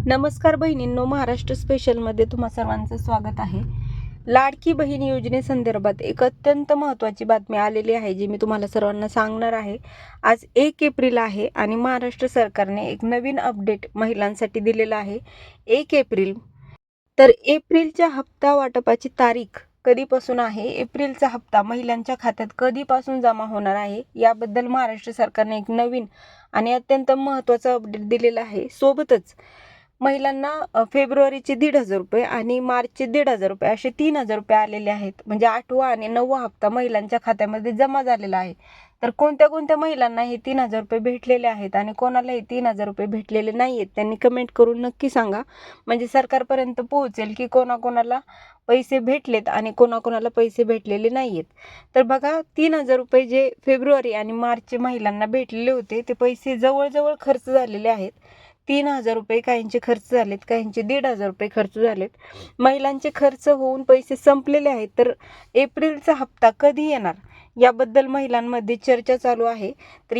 नमस्कार बहिणींनो, महाराष्ट्र स्पेशलमध्ये तुम्हा सर्वांचं स्वागत आहे. लाडकी बहीण योजनेसंदर्भात एक अत्यंत महत्त्वाची बातमी आलेली आहे, जी मी तुम्हाला सर्वांना सांगणार आहे. आज 1 एप्रिल आहे आणि महाराष्ट्र सरकारने एक नवीन अपडेट महिलांसाठी दिलेला आहे. 1 एप्रिल तर एप्रिलच्या हप्ता वाटपाची तारीख कधीपासून आहे, एप्रिलचा हप्ता महिलांच्या खात्यात कधीपासून जमा होणार आहे, याबद्दल महाराष्ट्र सरकारने एक नवीन आणि अत्यंत महत्त्वाचा अपडेट दिलेला आहे. सोबतच महिलांना फेब्रुवारीचे 1,500 रुपये आणि मार्चचे 1,500 रुपये असे 3,000 रुपये आलेले आहेत. म्हणजे 8वा आणि 9वा हप्ता महिलांच्या खात्यामध्ये जमा झालेला आहे. तर कोणत्या कोणत्या महिलांना हे 3,000 रुपये भेटलेले आहेत आणि कोणाला हे 3,000 रुपये भेटलेले नाही आहेत, त्यांनी कमेंट करून नक्की सांगा. म्हणजे सरकारपर्यंत पोहोचेल की कोणाकोणाला पैसे भेटलेत आणि कोणाकोणाला पैसे भेटलेले नाही आहेत. तर बघा, 3,000 रुपये जे फेब्रुवारी आणि मार्चचे महिलांना भेटलेले होते, ते पैसे जवळजवळ खर्च झालेले आहेत. 3,000 रुपये काहींचे खर्च झालेत, काहींचे 1,500 रुपये खर्च झालेत. महिलांचे खर्च होऊन पैसे संपलेले आहेत. तर एप्रिलचा हप्ता कधी येणार याबद्दल महिलांमध्ये चर्चा चालू आहे. तर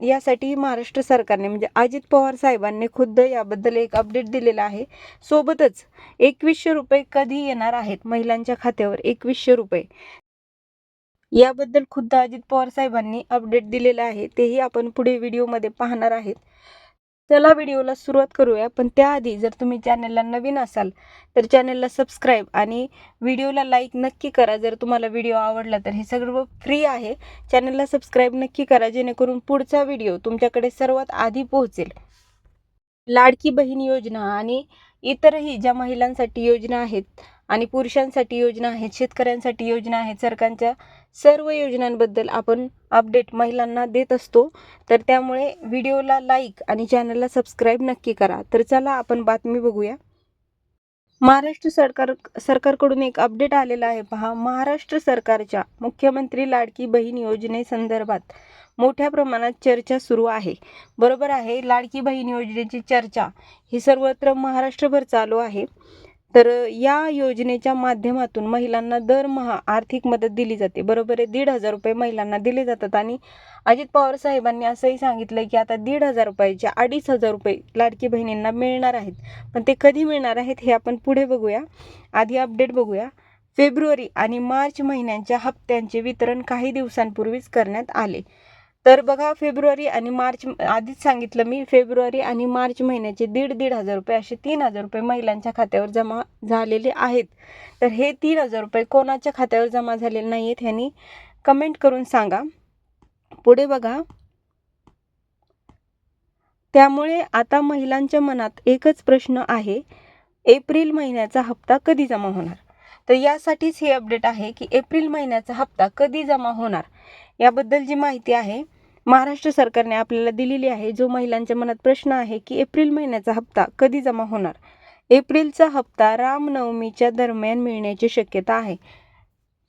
यासाठी महाराष्ट्र सरकारने म्हणजे अजित पवार साहेबांनी खुद्द याबद्दल एक अपडेट दिलेला आहे. सोबतच 2,100 रुपये कधी येणार आहेत महिलांच्या खात्यावर, 2,100 रुपये याबद्दल खुद्द अजित पवार साहेबांनी अपडेट दिलेला आहे. तेही आपण पुढे व्हिडिओमध्ये पाहणार आहेत. चला व्हिडिओला सुरुवात करूया. पण त्याआधी जर तुम्ही चॅनलला नवीन असाल तर चॅनलला सबस्क्राईब आणि व्हिडिओला लाईक नक्की करा. जर तुम्हाला व्हिडिओ आवडला तर हे सर्व फ्री आहे. चॅनलला सबस्क्राईब नक्की करा, जेणेकरून पुढचा व्हिडिओ तुमच्याकडे सर्वात आधी पोहोचेल. लाडकी बहीण योजना आणि इतरही ज्या महिलांसाठी योजना आहेत आणि पुरुषांसाठी योजना आहेत, शेतकऱ्यांसाठी योजना आहेत, सरकारच्या सर्व योजनांबद्दल आपण अपडेट महिलांना देत असतो. तर त्यामुळे व्हिडिओला लाईक आणि चॅनलला सबस्क्राईब नक्की करा. तर चला आपण बातमी बघूया. महाराष्ट्र सरकारकडून एक अपडेट आलेला आहे. पहा, महाराष्ट्र सरकारच्या मुख्यमंत्री लाडकी बहीण योजनेसंदर्भात मोठ्या प्रमाणात चर्चा सुरू आहे. बरोबर आहे, लाडकी बहीण योजनेची चर्चा ही सर्वत्र महाराष्ट्रभर चालू आहे. तर या योजनेच्या माध्यमातून महिलांना दरमहा आर्थिक मदत दिली जाते. बरोबर आहे, 1,500 रुपये महिलांना दिले जातात. आणि अजित पवार साहेबांनी असंही सांगितलं की आता 1,500 रुपयाचे 2,500 रुपये लाडकी बहिणींना मिळणार आहेत. पण ते कधी मिळणार आहेत हे आपण पुढे बघूया. आधी अपडेट बघूया. फेब्रुवारी आणि मार्च महिन्यांच्या हप्त्यांचे वितरण काही दिवसांपूर्वीच करण्यात आले. तर बघा, फेब्रुवारी आणि मार्च आधीच सांगितलं मी, फेब्रुवारी आणि मार्च महिन्याचे 1,500 रुपये असे 3,000 रुपये महिलांच्या खात्यावर जमा झालेले आहेत. तर हे 3,000 रुपये कोणाच्या खात्यावर जमा झालेले नाही आहेत ह्यांनी कमेंट करून सांगा. पुढे बघा, त्यामुळे आता महिलांच्या मनात एकच प्रश्न आहे, एप्रिल महिन्याचा हप्ता कधी जमा होणार. तर यासाठीच हे अपडेट आहे की एप्रिल महिन्याचा हप्ता कधी जमा होणार याबद्दल जी माहिती आहे महाराष्ट्र सरकारने आपल्याला दिलेली आहे. जो महिलांच्या मनात प्रश्न आहे की एप्रिल महिन्याचा हप्ता कधी जमा होणार. एप्रिलचा हप्ता रामनवमीच्या दरम्यान मिळण्याची शक्यता आहे.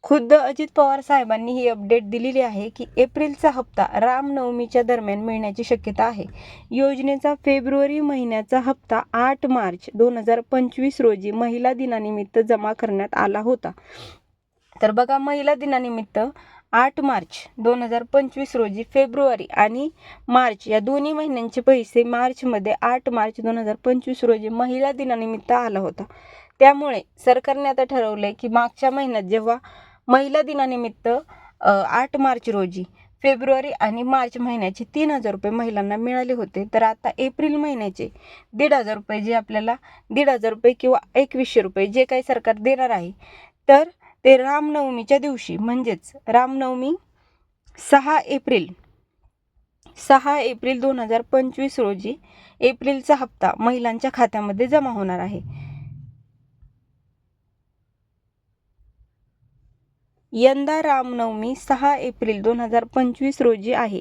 खुद्द अजित पवार साहेबांनी ही अपडेट दिलेली आहे की एप्रिलचा हप्ता रामनवमीच्या दरम्यान मिळण्याची शक्यता आहे. योजनेचा फेब्रुवारी महिन्याचा हप्ता 8 मार्च 2025 रोजी महिला दिनानिमित्त जमा करण्यात आला होता. तर बघा, महिला दिनानिमित्त 8 मार्च 2025 रोजी फेब्रुवारी आणि मार्च या दोन्ही महिन्यांचे पैसे मार्चमध्ये 8 मार्च 2025 रोजी महिला दिनानिमित्त आला होता. त्यामुळे सरकारने आता ठरवलंय की मागच्या महिन्यात जेव्हा महिला दिनानिमित्त 8 मार्च रोजी फेब्रुवारी आणि मार्च महिन्याचे 3,000 रुपये महिलांना मिळाले होते, तर आता एप्रिल महिन्याचे 1,500 रुपये जे आपल्याला 1,500 रुपये किंवा 2,100 रुपये जे काही सरकार देणार आहे, तर ते रामनवमीच्या दिवशी म्हणजेच रामनवमी 6 एप्रिल 2025 रोजी एप्रिलचा हप्ता महिलांच्या खात्यामध्ये जमा होणार आहे. यंदा रामनवमी 6 एप्रिल 2025 रोजी आहे.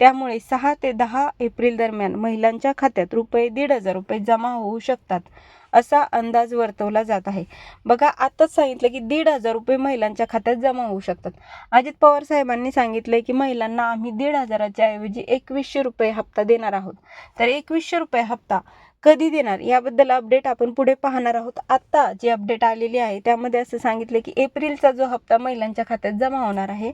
त्यामुळे 6 ते 10 एप्रिल दरम्यान महिलांच्या खात्यात रुपये 1,500 रुपये जमा होऊ शकतात असा अंदाज वर्तवला जात आहे. बघा, आताच सांगितलं की 1,500 रुपये महिलांच्या खात्यात जमा होऊ शकतात. अजित पवार साहेबांनी सांगितलंय की महिलांना आम्ही 1,500च्या ऐवजी 2,100 रुपये हप्ता देणार आहोत. तर 2,100 रुपये हप्ता कधी देणार याबद्दल अपडेट आपण पुढे पाहणार आहोत. आत्ता जी अपडेट आलेली आहे त्यामध्ये असं सांगितलं की एप्रिलचा जो हप्ता महिलांच्या खात्यात जमा होणार आहे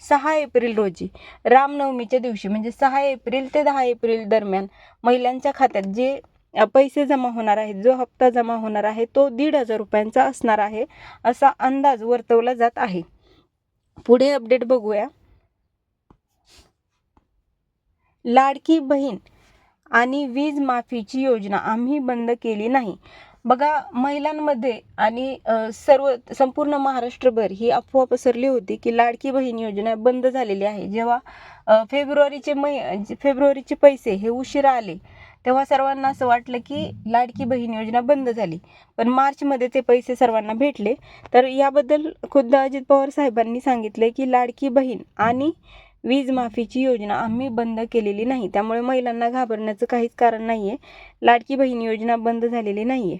6 एप्रिल रोजी रामनवमीच्या दिवशी, म्हणजे 6 एप्रिल ते 10 एप्रिल दरम्यान महिलांच्या खात्यात जे पैसे जमा होणार आहेत, जो हप्ता जमा होणार आहे तो 1,500 रुपयांचा असणार आहे असा अंदाज वर्तवला जात आहे. पुढे अपडेट बघूया. लाडकी बहीण आणि वीज माफीची योजना आम्ही बंद केली नाही. बघा, महिलांमध्ये आणि संपूर्ण महाराष्ट्रभर ही अफवा पसरली होती की लाडकी बहीण योजना बंद झालेली आहे. जेव्हा फेब्रुवारीचे पैसे हे उशिरा आले तेव्हा सर्वांना असं वाटलं की लाडकी बहीण योजना बंद झाली, पण मार्चमध्ये ते पैसे सर्वांना भेटले. तर याबद्दल खुद्द अजित पवार साहेबांनी सांगितले की लाडकी बहीण आणि वीज माफीची योजना आम्ही बंद केलेली नाही. त्यामुळे महिलांना घाबरण्याचं काहीच कारण नाही आहे. लाडकी बहीण योजना बंद झालेली नाही आहे.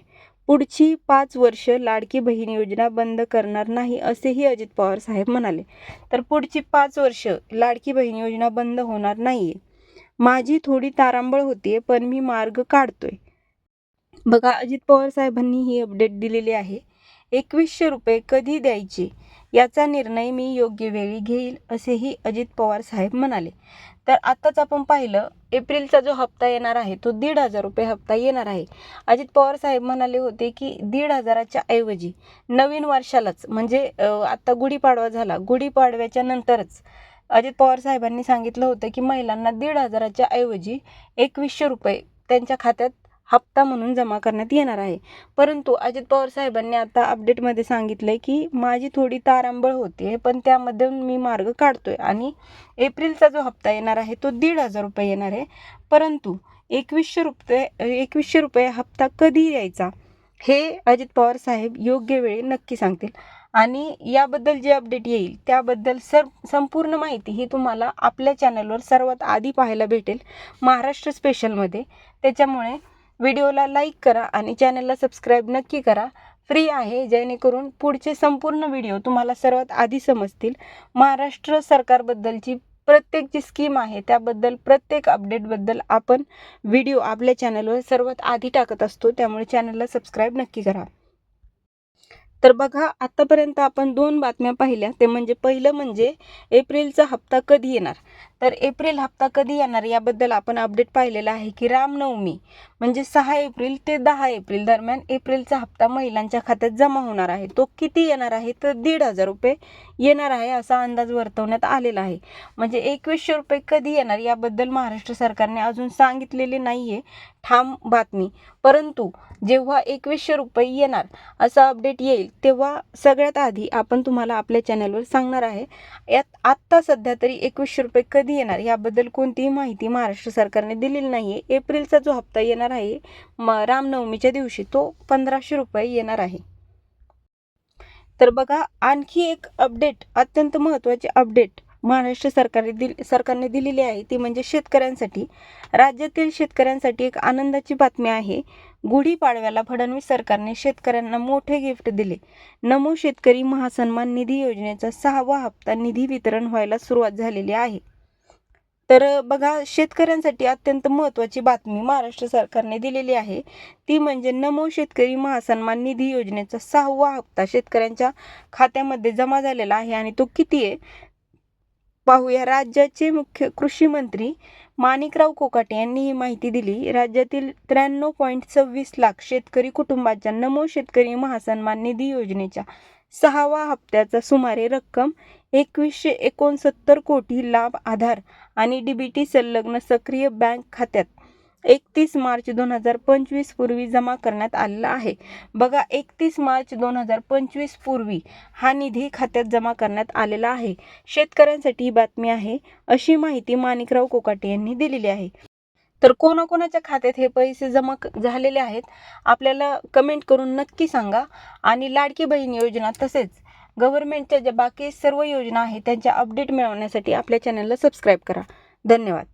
पुढची 5 वर्ष लाडकी बहीण योजना बंद करणार नाही असेही अजित पवार साहेब म्हणाले. तर पुढची 5 वर्ष लाडकी बहीण योजना बंद होणार नाही आहे. माझी थोडी तारांबळ होतीये, पण मी मार्ग काढतोय. बघा, अजित पवार साहेबांनी ही अपडेट दिलेली आहे. 2100 रुपये कधी द्यायचे याचा निर्णय मी योग्य वेळी घेईल असेही अजित पवार साहेब म्हणाले. तर आताच आपण पाहिलं, एप्रिलचा जो हप्ता येणार आहे तो 1,500 रुपये हप्ता येणार आहे. अजित पवार साहेब म्हणाले होते की 1,500च्या ऐवजी नवीन वर्षालाच, म्हणजे आता गुढीपाडवा झाला, गुढीपाडव्याच्या नंतरच अजित पवार साहेबांनी सांगितलं होतं की महिलांना 1,500च्या ऐवजी 2100 रुपये त्यांच्या खात्यात हप्ता म्हणून जमा करण्यात येणार आहे. परंतु अजित पवार साहेबांनी आता अपडेटमध्ये सांगितलंय की माझी थोडी तारांबळ होते, पण त्यामध्ये मी मार्ग काढतोय आणि एप्रिलचा जो हप्ता येणार आहे तो 1,500 रुपये येणार आहे. परंतु 2100 रुपये हप्ता कधी यायचा हे अजित पवार साहेब योग्य वेळी नक्की सांगतील. आणि याबद्दल जे अपडेट येईल त्याबद्दल संपूर्ण माहिती ही तुम्हाला आपल्या चॅनलवर सर्वात आधी पाहायला भेटेल, महाराष्ट्र स्पेशलमध्ये. त्याच्यामुळे व्हिडिओला लाईक करा आणि चॅनलला सबस्क्राईब नक्की करा. फ्री आहे, जेणेकरून पुढचे संपूर्ण व्हिडिओ तुम्हाला सर्वात आधी समजतील. महाराष्ट्र सरकारबद्दलची प्रत्येक जी स्कीम आहे त्याबद्दल, प्रत्येक अपडेटबद्दल आपण व्हिडिओ आपल्या चॅनलवर सर्वात आधी टाकत असतो. त्यामुळे चॅनलला सबस्क्राईब नक्की करा. तर बघा, आतापर्यंत आपण 2 बातम्या पाहिल्या. ते म्हणजे पहिलं म्हणजे एप्रिलचा हप्ता कधी येणार. तर एप्रिल हप्ता कधी येणार याबद्दल आपण अपडेट पाहिलेला आहे की रामनवमी म्हणजे 6 एप्रिल ते 10 एप्रिल दरम्यान एप्रिलचा हप्ता महिलांच्या खात्यात जमा होणार आहे. तो किती येणार आहे तर 1,500 रुपये येणार आहे असा अंदाज वर्तवण्यात आलेला आहे. म्हणजे 2100 रुपये कधी येणार याबद्दल महाराष्ट्र सरकारने अजून सांगितलेले नाही आहे ठाम बातमी. परंतु जेव्हा 2100 रुपये येणार असा अपडेट येईल तेव्हा सगळ्यात आधी आपण तुम्हाला आपल्या चॅनलवर सांगणार आहे. यात आत्ता सध्या तरी 2100 रुपये कधी येणार याबद्दल कोणतीही माहिती महाराष्ट्र सरकारने दिलेली नाही आहे. एप्रिलचा जो हप्ता येणार आहे रामनवमीच्या दिवशी तो 1500 रुपये येणार आहे. तर बघा, आणखी एक अपडेट, अत्यंत महत्त्वाची अपडेट महाराष्ट्र सरकारने दिलेली आहे ती म्हणजे शेतकऱ्यांसाठी. राज्यातील शेतकऱ्यांसाठी एक आनंदाची बातमी आहे. गुढीपाडव्याला फडणवीस सरकारने शेतकऱ्यांना मोठे गिफ्ट दिले. नमो शेतकरी महासन्मान निधी योजनेचा 6वा हप्ता निधी वितरण व्हायला सुरुवात झालेली आहे. तर बघा, शेतकऱ्यांसाठी अत्यंत महत्त्वाची बातमी महाराष्ट्र सरकारने दिलेली आहे ती म्हणजे नमो शेतकरी महासन्मान निधी योजनेचा 6वा हप्ता शेतकऱ्यांच्या खात्यामध्ये जमा झालेला आहे. आणि तो किती आहे पाहूया. राज्याचे मुख्य कृषी मंत्री माणिकराव कोकाटे यांनी ही माहिती दिली. राज्यातील 93.26 लाख शेतकरी कुटुंबाच्या नमो शेतकरी महासन्मान निधी योजनेच्या 6वा हप्त्याचा सुमारे रक्कम 2169 कोटी लाभ आधार आणि डीबीटी संलग्न सक्रिय बँक खात्यात 31 मार्च 2025 पूर्वी जमा करण्यात आलेला आहे. बघा, 31 मार्च 2025 पूर्वी हा निधी खात्यात जमा करण्यात आलेला आहे. शेतकऱ्यांसाठी ही बातमी आहे अशी माहिती माणिकराव कोकाटे यांनी दिलेली आहे. तर कोणाकोणाच्या खात्यात हे पैसे जमा झालेले आहेत आपल्याला कमेंट करून नक्की सांगा. आणि लाडकी बहीण योजना तसेच गव्हर्नमेंटच्या ज्या बाकी सर्व योजना आहेत त्यांच्या अपडेट मिळवण्यासाठी आपल्या चॅनलला सबस्क्राईब करा. धन्यवाद.